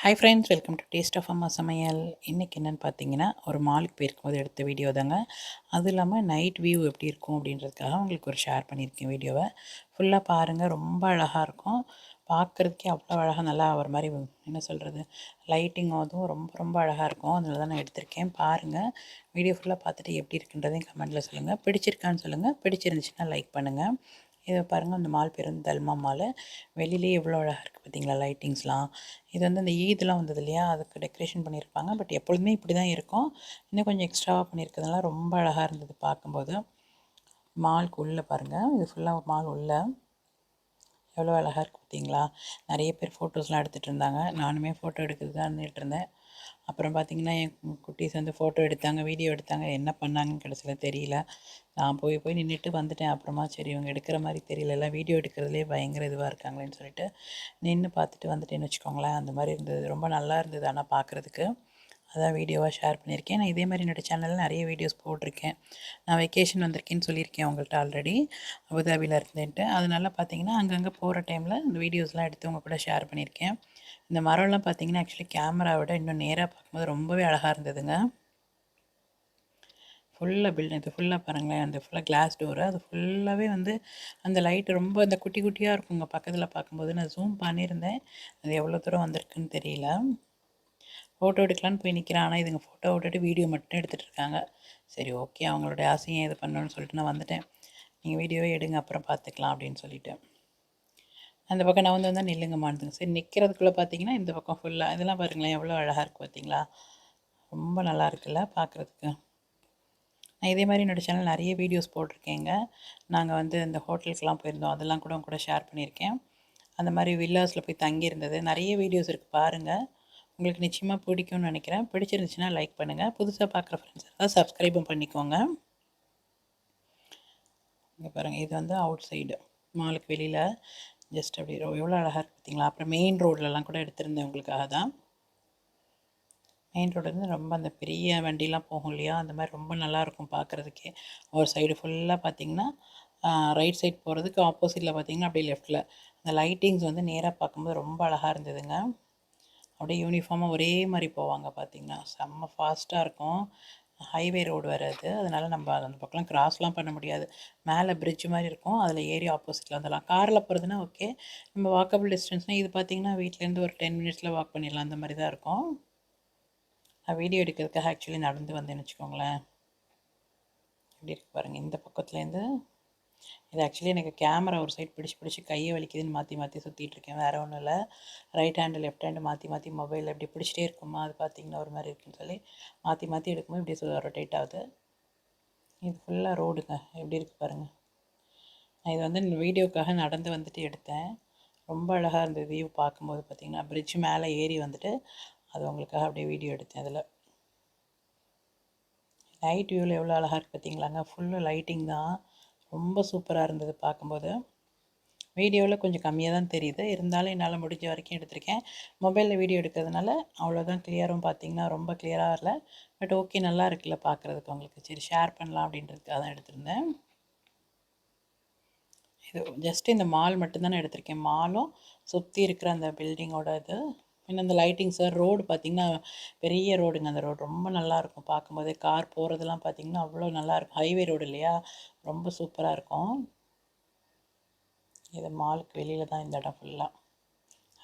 Hi friends, welcome to taste of அம்மா சமையல். இன்றைக்கி என்னென்னு பார்த்தீங்கன்னா, ஒரு மாலுக்கு போயிருக்கும்போது எடுத்த வீடியோ தாங்க. அதுவும் இல்லாமல் நைட் வியூ எப்படி இருக்கும் அப்படின்றதுக்காக உங்களுக்கு ஒரு ஷேர் பண்ணியிருக்கேன் வீடியோவை. ஃபுல்லாக பாருங்கள், ரொம்ப அழகாக இருக்கும். பார்க்குறதுக்கே அவ்வளோ அழகாக நல்லா ஒரு மாதிரி என்ன சொல்கிறது, லைட்டிங் அதுவும் ரொம்ப ரொம்ப அழகாக இருக்கும். அதில் தான் நான் எடுத்திருக்கேன். பாருங்கள், வீடியோ ஃபுல்லாக பார்த்துட்டு எப்படி இருக்குன்றதையும் கமெண்ட்டில் சொல்லுங்கள். பிடிச்சிருக்கான்னு சொல்லுங்கள். பிடிச்சிருந்துச்சுன்னா லைக் பண்ணுங்கள். இதை பாருங்கள், அந்த மால் பேர் வந்து தல்மா மால். வெளியிலேயே எவ்வளோ அழகாக இருக்குது பார்த்தீங்களா லைட்டிங்ஸ்லாம். இது வந்து அந்த ஈத்லாம் வந்தது இல்லையா, அதுக்கு டெக்கரேஷன் பண்ணியிருப்பாங்க. பட் எப்பொழுதுமே இப்படி தான் இருக்கும். இன்னும் கொஞ்சம் எக்ஸ்ட்ராவாக பண்ணியிருக்கிறதுனால ரொம்ப அழகாக இருந்தது பார்க்கும்போது. மாலுக்கு உள்ளே பாருங்கள், இது ஃபுல்லாக மால் உள்ளே எவ்வளோ அழகாக இருக்குது பார்த்தீங்களா. நிறைய பேர் ஃபோட்டோஸ்லாம் எடுத்துகிட்டு இருந்தாங்க. நானுமே ஃபோட்டோ எடுக்கிறது தான் இருந்துகிட்டு இருந்தேன். அப்புறம் பார்த்திங்கன்னா, என் குட்டீஸ் வந்து ஃபோட்டோ எடுத்தாங்க, வீடியோ எடுத்தாங்க. என்ன பண்ணாங்கன்னு கடைசியில் தெரியல. நான் போய் போய் நின்றுட்டு வந்துட்டேன். அப்புறமா சரி, இவங்க எடுக்கிற மாதிரி தெரியல, எல்லாம் வீடியோ எடுக்கிறதுலே பயங்கர இதுவாக இருக்காங்களேன்னு சொல்லிட்டு நின்று பார்த்துட்டு வந்துட்டேன்னு வச்சுக்கோங்களேன். அந்த மாதிரி இருந்தது. ரொம்ப நல்லா இருந்தது ஆனால் பார்க்குறதுக்கு. அதான் வீடியோவாக ஷேர் பண்ணியிருக்கேன். நான் இதே மாதிரி என்னோடய சேனலில் நிறைய வீடியோஸ் போட்டிருக்கேன். நான் வெக்கேஷன் வந்திருக்கேன்னு சொல்லியிருக்கேன் உங்கள்கிட்ட ஆல்ரெடி, அபுதாபியில் இருந்தேன்ட்டு. அதனால பார்த்தீங்கன்னா, அங்கங்கே போகிற டைமில் இந்த வீடியோஸ்லாம் எடுத்து உங்கள் கூட ஷேர் பண்ணியிருக்கேன். இந்த மரம்லாம் பார்த்தீங்கன்னா, ஆக்சுவலி கேமராவோட இன்னும் நேராக பார்க்கும்போது ரொம்பவே அழகாக இருந்ததுங்க. ஃபுல்லாக இது ஃபுல்லாக பாருங்களேன், அந்த ஃபுல்லாக கிளாஸ் டோரு. அது ஃபுல்லாகவே வந்து அந்த லைட்டு ரொம்ப அந்த குட்டி குட்டியாக இருக்குங்க பக்கத்தில் பார்க்கும்போது. நான் ஜூம் பண்ணியிருந்தேன், அது எவ்வளோ தூரம் வந்திருக்குன்னு தெரியல. ஃபோட்டோ எடுக்கலான்னு போய் நிற்கிறேன். ஆனால் இதுங்க ஃபோட்டோ விட்டுட்டு வீடியோ மட்டும் எடுத்துகிட்டு இருக்காங்க. சரி, ஓகே, அவங்களுடைய ஆசையும் இது பண்ணணும்னு சொல்லிட்டு நான் வந்துட்டேன். நீங்கள் வீடியோவே எடுங்க, அப்புறம் பார்த்துக்கலாம் அப்படின்னு சொல்லிவிட்டு. அந்த பக்கம் நான் வந்து நில்லுங்க மாட்டுங்க. சரி, நிற்கிறதுக்குள்ளே பார்த்தீங்கன்னா இந்த பக்கம் ஃபுல்லாக இதெல்லாம் பாருங்களேன், எவ்வளோ அழகாக இருக்குது பார்த்தீங்களா. ரொம்ப நல்லா இருக்குல்ல பார்க்குறதுக்கு. நான் இதே மாதிரி என்னோடய சேனல் நிறைய வீடியோஸ் போட்டிருக்கேங்க. நாங்கள் வந்து இந்த ஹோட்டலுக்கெலாம் போயிருந்தோம், அதெல்லாம் கூட கூட ஷேர் பண்ணியிருக்கேன். அந்த மாதிரி வில்லாஸில் போய் தங்கியிருந்தது நிறைய வீடியோஸ் இருக்குது பாருங்கள். உங்களுக்கு நிச்சயமாக பிடிக்கும்னு நினைக்கிறேன். பிடிச்சிருந்துச்சுன்னா லைக் பண்ணுங்கள். புதுசாக பார்க்குற ஃப்ரெண்ட்ஸ் இருந்தால் சப்ஸ்கிரைபும் பண்ணிக்கோங்க. இங்கே பாருங்கள், இது வந்து அவுட் சைடு மாலுக்கு வெளியில் ஜஸ்ட் அப்படி எவ்வளோ அழகாக இருக்குது பார்த்தீங்களா. அப்புறம் மெயின் ரோட்லலாம் கூட எடுத்திருந்தேன் உங்களுக்காக தான். மெயின் ரோடு வந்து ரொம்ப அந்த பெரிய வண்டிலாம் போகும் இல்லையா, அந்த மாதிரி ரொம்ப நல்லாயிருக்கும் பார்க்குறதுக்கே. ஒரு சைடு ஃபுல்லாக பார்த்திங்கன்னா, ரைட் சைட் போகிறதுக்கு ஆப்போசிட்டில் பார்த்திங்கன்னா அப்படியே லெஃப்ட்டில் அந்த லைட்டிங்ஸ் வந்து நேராக பார்க்கும்போது ரொம்ப அழகாக இருந்ததுங்க. அப்படியே யூனிஃபார்மாக ஒரே மாதிரி போவாங்க பார்த்திங்கன்னா, செம்ம ஃபாஸ்ட்டாக இருக்கும். ஹைவே ரோடு வேறு அது, அதனால் நம்ம அந்த பக்கம்லாம் க்ராஸ்லாம் பண்ண முடியாது. மேலே பிரிட்ஜ் மாதிரி இருக்கும், அதில் ஏறி ஆப்போசிட்டில் வந்துடலாம். காரில் போகிறதுனா ஓகே, நம்ம வாக்கபிள் டிஸ்டன்ஸ்னால் இது பார்த்திங்கன்னா வீட்டிலேருந்து ஒரு 10 மினிட்ஸில் வாக் பண்ணிடலாம், அந்த மாதிரி தான் இருக்கும். நான் வீடியோ எடுக்கிறதுக்காக ஆக்சுவலி நடந்து வந்தேன்னு வச்சுக்கோங்களேன். எப்படி இருக்குது பாருங்கள் இந்த பக்கத்துலேருந்து. இது ஆக்சுவலி எனக்கு கேமரா ஒரு சைடு பிடிச்சி கையை வலிக்குதுன்னு மாற்றி சுற்றிட்டுருக்கேன். வேறு ஒன்றும் இல்லை. ரைட் ஹேண்டு லெஃப்ட் ஹேண்டு மாற்றி மொபைல் எப்படி பிடிச்சிட்டே இருக்குமா, அது பார்த்திங்கன்னா ஒரு மாதிரி இருக்குன்னு சொல்லி மாற்றி எடுக்கும்போது இப்படி ரொட்டேட் ஆகுது. இது ஃபுல்லாக ரோடுங்க, எப்படி இருக்குது பாருங்கள். நான் இது வந்து இந்த வீடியோக்காக நடந்து வந்துட்டு எடுத்தேன். ரொம்ப அழகாக இருந்தது வியூ பார்க்கும்போது. பார்த்திங்கன்னா பிரிட்ஜ் மேலே ஏறி வந்துட்டு அது உங்களுக்காக அப்படியே வீடியோ எடுத்தேன். அதில் நைட் வியூவில் எவ்வளோ அழகாக இருக்குது பார்த்தீங்களாங்க. ஃபுல்லு லைட்டிங் தான், ரொம்ப சூப்பராக இருந்தது பார்க்கும்போது. வீடியோவில் கொஞ்சம் கம்மியாக தான் தெரியுது, இருந்தாலும் என்னால் முடிஞ்ச வரைக்கும் எடுத்திருக்கேன். மொபைலில் வீடியோ எடுக்கிறதுனால அவ்வளோதான் கிளியரும் பார்த்திங்கன்னா ரொம்ப கிளியராக இல்லை. பட் ஓகே, நல்லா இருக்குல்ல பார்க்குறதுக்கு உங்களுக்கு. சரி, ஷேர் பண்ணலாம் அப்படின்றதுக்காக தான் எடுத்திருந்தேன். இது ஜஸ்ட்டு இந்த மால் மட்டும்தான் நான் எடுத்திருக்கேன். மாலும் சுற்றி இருக்கிற அந்த பில்டிங்கோட இது, இன்னும் அந்த லைட்டிங்ஸு. ரோடு பார்த்திங்கன்னா பெரிய ரோடுங்க. அந்த ரோடு ரொம்ப நல்லாயிருக்கும் பார்க்கும்போதே. கார் போகிறதுலாம் பார்த்திங்கன்னா அவ்வளோ நல்லாயிருக்கும். ஹைவே ரோடு இல்லையா, ரொம்ப சூப்பராக இருக்கும். இது மாலுக்கு வெளியில் தான் இந்த இடம் ஃபுல்லாக.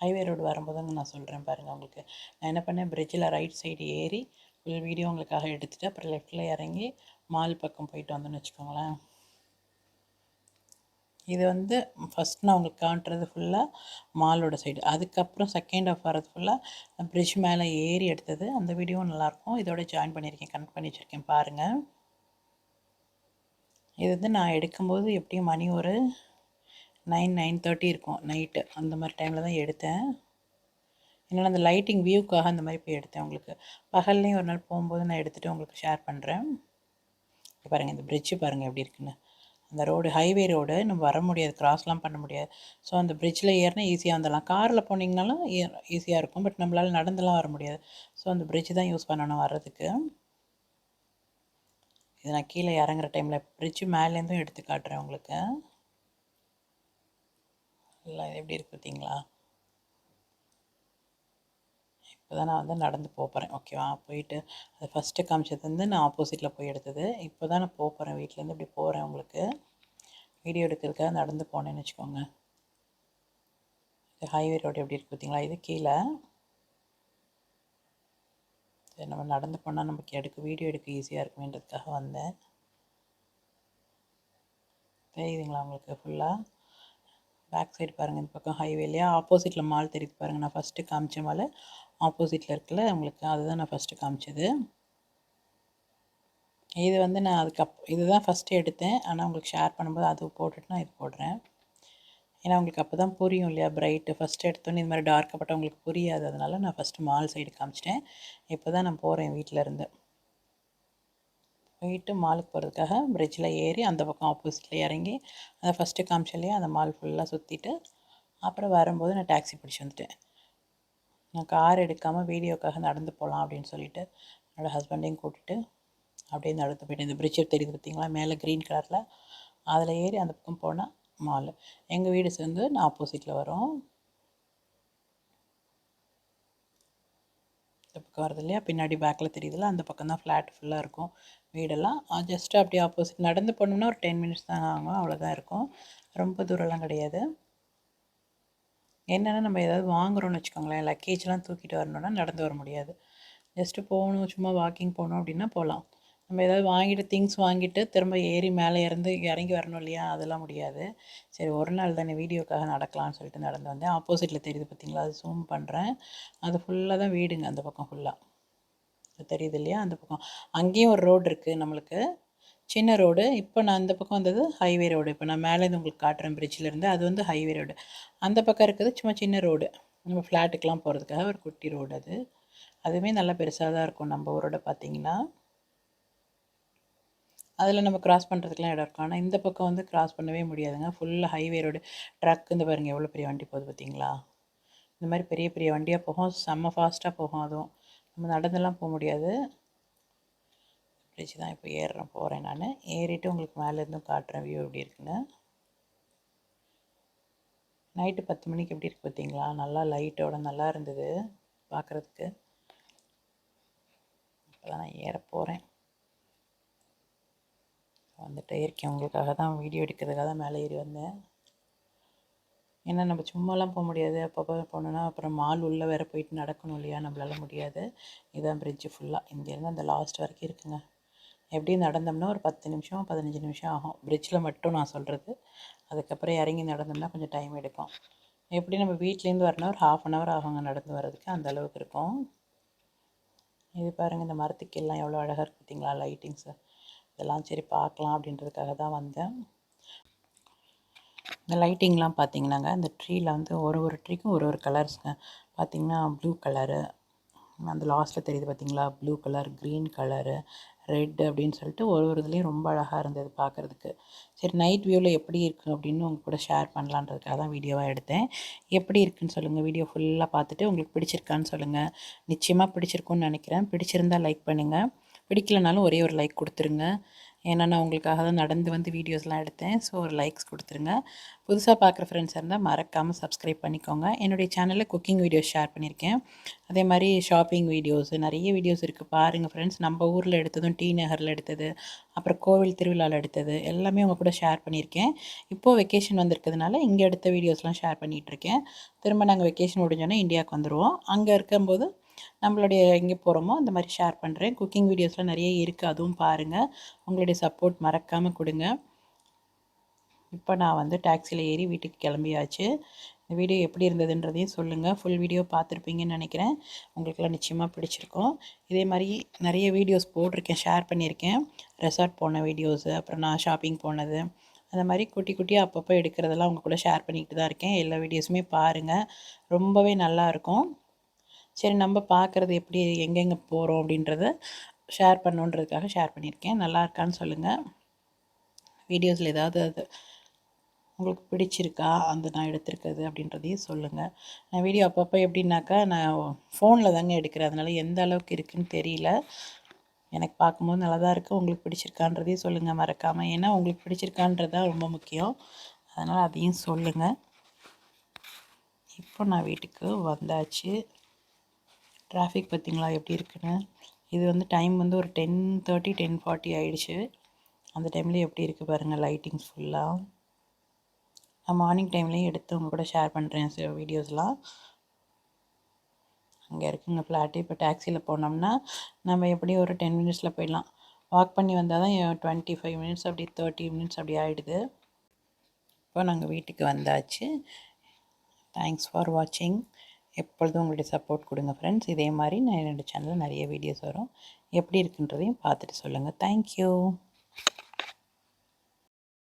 ஹைவே ரோடு வரும்போதுங்க நான் சொல்கிறேன் பாருங்கள் உங்களுக்கு. நான் என்ன பண்ணேன், பிரிட்ஜில் ரைட் சைடு ஏறி ஃபுல் வீடியோ உங்களுக்காக எடுத்துகிட்டு அப்புறம் லெஃப்ட்டில் இறங்கி மால் பக்கம் போயிட்டு வந்தோன்னு வச்சுக்கோங்களேன். இது வந்து ஃபஸ்ட் நான் உங்களுக்கு காட்டுறது ஃபுல்லாக மாலோட சைடு. அதுக்கப்புறம் செகண்ட் ஆஃப் வரது ஃபுல்லாக பிரிட்ஜ் மேலே ஏறி எடுத்தது. அந்த வீடியோவும் நல்லாயிருக்கும். இதோட ஜாயின் பண்ணியிருக்கேன், கனெக்ட் பண்ணி வச்சுருக்கேன் பாருங்கள். இது வந்து நான் எடுக்கும்போது எப்படியும் மணி ஒரு 9:30 இருக்கும் நைட்டு. அந்த மாதிரி டைமில் தான் எடுத்தேன். என்னென்னா அந்த லைட்டிங் வியூக்காக அந்த மாதிரி போய் எடுத்தேன். உங்களுக்கு பகல்லையும் ஒரு நாள் போகும்போது நான் எடுத்துகிட்டு உங்களுக்கு ஷேர் பண்ணுறேன். பாருங்கள், இந்த பிரிட்ஜு பாருங்கள் எப்படி இருக்குன்னு. அந்த ரோடு ஹைவே ரோடு, நம்ம வர முடியாது, க்ராஸ்லாம் பண்ண முடியாது. ஸோ அந்த பிரிட்ஜில் ஏறினா ஈஸியாக வந்துடலாம். காரில் போனீங்கனாலும் ஈஸியாக இருக்கும். பட் நம்மளால் நடந்துலாம் வர முடியாது. ஸோ அந்த பிரிட்ஜ் தான் யூஸ் பண்ணணும் வர்றதுக்கு. இது நான் கீழே இறங்குற டைமில் பிரிட்ஜு மேலேருந்தும் எடுத்து காட்டுறேன் உங்களுக்கு. இல்லை எப்படி இருக்குது பார்த்தீங்களா. இப்போ தான் நான் வந்து நடந்து போகிறேன். ஓகேவா? போயிட்டு அது ஃபஸ்ட்டு காமிச்சது வந்து நான் ஆப்போசிட்டில் போய் எடுத்தது. இப்போ தான் நான் போகிறேன், வீட்டிலேருந்து இப்படி போகிறேன். உங்களுக்கு வீடியோ எடுக்கிறதுக்காக நடந்து போனேன்னு வச்சுக்கோங்க. இது ஹைவே ரோடு எப்படி இருக்குது பார்த்தீங்களா? இது கீழே. சரி, நம்ம நடந்து போனால் நமக்கு வீடியோ எடுக்க ஈஸியாக இருக்குமேன்றதுக்காக வந்தேன். தெரியுதுங்களா உங்களுக்கு ஃபுல்லாக? பேக் சைடு பாருங்கள், இந்த பக்கம் ஹைவேலையா ஆப்போசிட்டில் மால் தெரியுது பாருங்கள். நான் ஃபஸ்ட்டு காமிச்ச மால் ஆப்போசிட்டில் இருக்குல்ல உங்களுக்கு, அதுதான் நான் ஃபஸ்ட்டு காமிச்சது. இது வந்து நான் இதுதான் ஃபஸ்ட்டு எடுத்தேன். ஆனால் உங்களுக்கு ஷேர் பண்ணும்போது அது போட்டுட்டு நான் இது போடுறேன். ஏன்னா உங்களுக்கு அப்போ தான் புரியும் இல்லையா? பிரைட்டு ஃபஸ்ட்டு எடுத்தோன்னே இது மாதிரி டார்க்காக போட்டால் உங்களுக்கு புரியாது. அதனால் நான் ஃபஸ்ட்டு மால் சைடு காமிச்சிட்டேன். இப்போ தான் நான் போகிறேன் வீட்டிலேருந்து. போயிட்டு மாலுக்கு போகிறதுக்காக பிரிட்ஜில் ஏறி அந்த பக்கம் ஆப்போசிட்டில் இறங்கி அதை ஃபஸ்ட்டு காமிச்சலையே அந்த மால் ஃபுல்லாக சுற்றிட்டு அப்புறம் வரும்போது நான் டாக்ஸி பிடிச்சி வந்துட்டேன். நான் கார் எடுக்காமல் வீடியோக்காக நடந்து போகலாம் அப்படின்னு சொல்லிட்டு என்னோடய ஹஸ்பண்டையும் கூப்பிட்டுட்டு அப்படியே நடந்து போயிட்டேன். இந்த பிரிட்ஜ் தெரியுது பார்த்திங்களா? மேலே க்ரீன் கலரில், அதில் ஏறி அந்த பக்கம் போனால் மால். எங்கள் வீடு சேர்ந்து நான் ஆப்போசிட்டில் வரும். இந்த பக்கம் வருது இல்லையா? பின்னாடி பேக்கில் தெரியுதுல்ல, அந்த பக்கம் தான் ஃப்ளாட் ஃபுல்லாக இருக்கும் வீடெல்லாம். ஜஸ்ட்டு அப்படியே ஆப்போசிட் நடந்து போனோம்னா ஒரு 10 மினிட்ஸ் தான் ஆகும், அவ்வளோதான் இருக்கும். ரொம்ப தூரம்லாம் கிடையாது. என்னென்னா நம்ம ஏதாவது வாங்குகிறோன்னு வச்சுக்கோங்களேன், லக்கேஜ்லாம் தூக்கிட்டு வரணுன்னா நடந்து வர முடியாது. ஜஸ்ட்டு போகணும், சும்மா வாக்கிங் போகணும் அப்படின்னா போகலாம். நம்ம ஏதாவது வாங்கிட்டு திங்ஸ் வாங்கிட்டு திரும்ப ஏறி மேலே இறங்கி வரணும் இல்லையா? அதெல்லாம் முடியாது. சரி, ஒரு நாள் தானே வீடியோக்காக நடக்கலாம்னு சொல்லிட்டு நடந்து வந்தேன். ஆப்போசிட்டில் தெரியுது பார்த்திங்களா? அது ஜூம் பண்ணுறேன். அது ஃபுல்லாக தான் வீடுங்க, அந்த பக்கம் ஃபுல்லாக தெரியுது இல்லையா? அந்த பக்கம் அங்கேயும் ஒரு ரோடு இருக்குது நம்மளுக்கு, சின்ன ரோடு. இப்போ நான் அந்த பக்கம் வந்தது ஹைவே ரோடு. இப்போ நான் மேலேருந்து உங்களுக்கு காட்டுறேன் பிரிட்ஜிலேருந்து. அது வந்து ஹைவே ரோடு. அந்த பக்கம் இருக்கிறது சும்மா சின்ன ரோடு, நம்ம ஃப்ளாட்டுக்கெலாம் போகிறதுக்காக ஒரு குட்டி ரோடு அது. அதுவுமே நல்லா பெருசாக தான் இருக்கும் நம்ம ஊரோட பார்த்திங்கன்னா. அதில் நம்ம கிராஸ் பண்ணுறதுக்குலாம் இடம் இருக்கும். ஆனால் இந்த பக்கம் வந்து கிராஸ் பண்ணவே முடியாதுங்க, ஃபுல்லாக ஹைவே ரோடு. ட்ரக் இந்த பாருங்கள் எவ்வளோ பெரிய வண்டி போகுது பார்த்தீங்களா? இந்த மாதிரி பெரிய பெரிய வண்டியாக போகும், செம்ம ஃபாஸ்ட்டாக போகும். அதுவும் நம்ம நடந்தெல்லாம் போக முடியாது. பிரிட்ஜ் தான் இப்போ போகிறேன் நான். ஏறிட்டு உங்களுக்கு மேலேருந்தும் காட்டுறேன் வியூ எப்படி இருக்குங்க. நைட்டு 10 மணிக்கு எப்படி இருக்குது பார்த்தீங்களா? நல்லா லைட்டோட நல்லா இருந்தது பார்க்குறதுக்கு. இப்போ தான் நான் ஏற போகிறேன். வந்துட்டே இருக்கேன், உங்களுக்காக தான் வீடியோ எடுக்கிறதுக்காக தான் மேலே ஏறி வந்தேன். ஏன்னா நம்ம சும்மாலாம் போக முடியாது. அப்பப்போ போனோன்னா அப்புறம் மால் உள்ளே வேறு போயிட்டு நடக்கணும் இல்லையா? நம்மளால முடியாது. இதுதான் பிரிட்ஜு ஃபுல்லாக இங்கேருந்து அந்த லாஸ்ட் வரைக்கும் இருக்குங்க. எப்படி நடந்தோம்னா ஒரு 10 நிமிஷம் 15 நிமிஷம் ஆகும், பிரிட்ஜில் மட்டும் நான் சொல்கிறது. அதுக்கப்புறம் இறங்கி நடந்தோம்னா கொஞ்சம் டைம் எடுக்கும். எப்படி நம்ம வீட்லேருந்து வரணும் ஒரு 1/2 அன் ஹவர் ஆகுங்க நடந்து வர்றதுக்கு, அந்த அளவுக்கு இருக்கும். இது பாருங்கள், இந்த மரத்துக்கு எல்லாம் எவ்வளோ அழகாக இருக்குது பார்த்தீங்களா? லைட்டிங்ஸு இதெல்லாம் சரி பார்க்கலாம் அப்படின்றதுக்காக தான் வந்தேன். இந்த லைட்டிங்லாம் பார்த்தீங்கன்னாங்க, இந்த ட்ரீயில் வந்து ஒரு ட்ரீக்கும் ஒரு கலர்ஸுங்க. பார்த்திங்கன்னா ப்ளூ கலரு, அந்த லாஸ்ட்டில் தெரியுது பார்த்தீங்களா? Blue colour, green colour, red அப்படின்னு சொல்லிட்டு ஒரு இதுலேயும் ரொம்ப அழகாக இருந்தது பார்க்குறதுக்கு. சரி, நைட் வியூவில் எப்படி இருக்குது அப்படின்னு உங்கள் கூட ஷேர் பண்ணலான்றதுக்காக தான் வீடியோவாக எடுத்தேன். எப்படி இருக்குதுன்னு சொல்லுங்கள். வீடியோ ஃபுல்லாக பார்த்துட்டு உங்களுக்கு பிடிச்சிருக்கான்னு சொல்லுங்கள். நிச்சயமாக பிடிச்சிருக்குன்னு நினைக்கிறேன். பிடிச்சிருந்தால் லைக் பண்ணுங்கள், பிடிக்கலனாலும் ஒரே ஒரு லைக் கொடுத்துருங்க. ஏன்னா நான் உங்களுக்காக தான் நடந்து வந்து வீடியோஸ்லாம் எடுத்தேன். ஸோ ஒரு லைக்ஸ் கொடுத்துருங்க. புதுசாக பார்க்குற ஃப்ரெண்ட்ஸாக இருந்தால் மறக்காமல் சப்ஸ்கிரைப் பண்ணிக்கோங்க. என்னுடைய சேனலில் குக்கிங் வீடியோஸ் ஷேர் பண்ணியிருக்கேன். அதே மாதிரி ஷாப்பிங் வீடியோஸ் நிறைய வீடியோஸ் இருக்குது, பாருங்கள் ஃப்ரெண்ட்ஸ். நம்ம ஊரில் எடுத்ததும், டி நகரில் எடுத்தது, அப்புறம் கோவில் திருவிழாவில் எடுத்தது எல்லாமே உங்கள் கூட ஷேர் பண்ணியிருக்கேன். இப்போது வெக்கேஷன் வந்திருக்கிறதுனால இங்கே எடுத்த வீடியோஸ்லாம் ஷேர் பண்ணிகிட்ருக்கேன். திரும்ப நாங்கள் வெக்கேஷன் முடிஞ்சோன்னே இந்தியாவுக்கு வந்துடுவோம். அங்கே இருக்கும்போது நம்மளுடைய எங்கே போகிறோமோ அந்த மாதிரி ஷேர் பண்ணுறேன். குக்கிங் வீடியோஸ்லாம் நிறைய இருக்குது, அதுவும் பாருங்கள். உங்களுடைய சப்போர்ட் மறக்காமல் கொடுங்க. இப்போ நான் வந்து டாக்ஸியில் ஏறி வீட்டுக்கு கிளம்பியாச்சு. இந்த வீடியோ எப்படி இருந்ததுன்றதையும் சொல்லுங்கள். ஃபுல் வீடியோ பார்த்துருப்பீங்கன்னு நினைக்கிறேன். உங்களுக்கெல்லாம் நிச்சயமாக பிடிச்சிருக்கும். இதே மாதிரி நிறைய வீடியோஸ் போட்டிருக்கேன், ஷேர் பண்ணியிருக்கேன். ரெசார்ட் போன வீடியோஸு, அப்புறம் நான் ஷாப்பிங் போனது, அந்த மாதிரி குட்டி குட்டியாக அப்பப்போ எடுக்கிறதெல்லாம் உங்கள் கூட ஷேர் பண்ணிக்கிட்டு தான் இருக்கேன். எல்லா வீடியோஸுமே பாருங்கள், ரொம்பவே நல்லாயிருக்கும். சரி, நம்ம பார்க்குறது எப்படி, எங்கெங்கே போகிறோம் அப்படின்றத ஷேர் பண்ணணுன்றதுக்காக ஷேர் பண்ணியிருக்கேன். நல்லா இருக்கான்னு சொல்லுங்கள். வீடியோஸில் ஏதாவது அது உங்களுக்கு பிடிச்சிருக்கா நான் எடுத்திருக்கிறது அப்படின்றதையும் சொல்லுங்கள். நான் வீடியோ அப்பப்போ எப்படின்னாக்கா நான் ஃபோனில் தாங்க எடுக்கிறேன், அதனால் எந்த அளவுக்கு இருக்குதுன்னு தெரியல. எனக்கு பார்க்கும்போது நல்லா தான் இருக்குது. உங்களுக்கு பிடிச்சிருக்கான்றதையும் சொல்லுங்கள் மறக்காமல். ஏன்னா உங்களுக்கு பிடிச்சிருக்கான்றது தான் ரொம்ப முக்கியம். அதனால் அதையும் சொல்லுங்கள். இப்போ நான் வீட்டுக்கு வந்தாச்சு. டிராஃபிக் பார்த்திங்களா எப்படி இருக்குன்னு. இது வந்து டைம் வந்து ஒரு 10:30 10:40 ஆயிடுச்சு. அந்த டைம்லேயே எப்படி இருக்குது பாருங்கள் லைட்டிங்ஸ் ஃபுல்லாக. நான் மார்னிங் டைம்லேயும் எடுத்து உங்கள் கூட ஷேர் பண்ணுறேன் சில வீடியோஸ்லாம். அங்கே இருக்குங்க ஃப்ளாட்டு. இப்போ டாக்ஸியில் போனோம்னா நம்ம எப்படியும் ஒரு 10 மினிட்ஸில் போயிடலாம். வாக் பண்ணி வந்தால் தான் 25 மினிட்ஸ் அப்படி 30 மினிட்ஸ் அப்படி ஆகிடுது. இப்போ நாங்கள் வீட்டுக்கு வந்தாச்சு. தேங்க்ஸ் ஃபார் வாட்சிங். எப்பொழுதும் உங்களுடைய சப்போர்ட் கொடுங்க ஃப்ரெண்ட்ஸ். இதே மாதிரி நான் என்னோடய சேனலில் நிறைய வீடியோஸ் வரும். எப்படி இருக்குன்றதையும் பார்த்துட்டு சொல்லுங்கள். தேங்க்யூ.